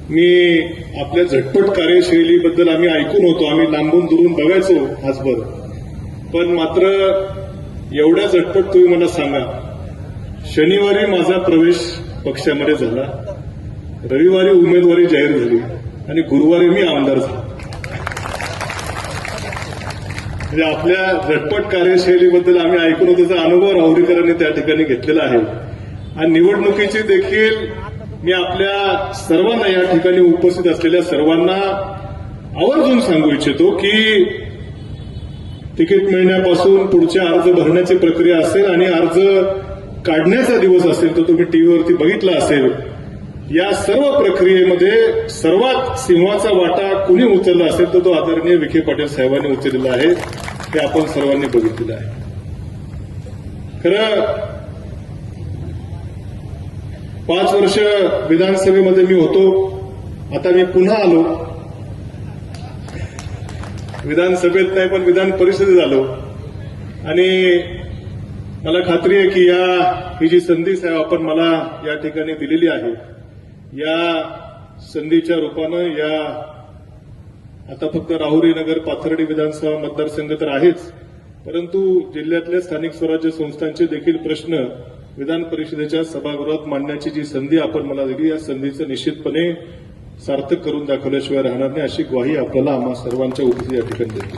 मी आपल्या झटपट कार्यशैलीबद्दल आम्ही ऐकून होतो, आम्ही लांबून दुरून बघायचो आजभर, पण मात्र एवढ्या झटपट तुम्ही मला सांगा, शनिवारी माझा प्रवेश पक्षामध्ये झाला, रविवारी उमेदवारी जाहीर झाली आणि गुरुवारी मी आमदार झालो. म्हणजे आपल्या झटपट कार्यशैलीबद्दल आम्ही ऐकून होतो, त्याचा अनुभव राहुरीकरांनी त्या ठिकाणी घेतलेला आहे. आणि निवडणुकीची देखील मी आपल्या सर्वांना, या ठिकाणी उपस्थित असलेल्या सर्वांना आवर्जून सांगू इच्छितो की तिकीट मिळण्यापासून पुढच्या अर्ज भरण्याची प्रक्रिया असेल आणि अर्ज काढण्याचा दिवस असेल, तो तुम्ही टीव्हीवरती बघितला असेल. या सर्व प्रक्रियेमध्ये सर्वात सिंहाचा वाटा कुणी उचलला असेल तर तो आदरणीय विखे पाटील साहेबांनी उचललेला आहे, हे आपण सर्वांनी बघितलेलं आहे. खरं 5 वर्ष विधानसभेमध्ये मी होतो, आता मी पुन्हा आलो, विधानसभेत नाही पण विधान परिषदेत आलो आणि मला खात्री आहे की ही जी संधी साहेब आपण मला या ठिकाणी दिलेली आहे, या संधीच्या रूपानं या आता फक्त राहुरी नगर पाथर्डी विधानसभा मतदारसंघ तर आहेच, परंतु जिल्ह्यातल्या स्थानिक स्वराज्य संस्थांचे देखील प्रश्न विधान परिषदेच्या सभागृहात मांडण्याची जी संधी आपण मला दिली, या संधीचं निश्चितपणे सार्थक करून दाखवल्याशिवाय राहणार नाही, अशी ग्वाही आपल्याला आम्हा सर्वांच्या उपस्थितीत या ठिकाणी देतो.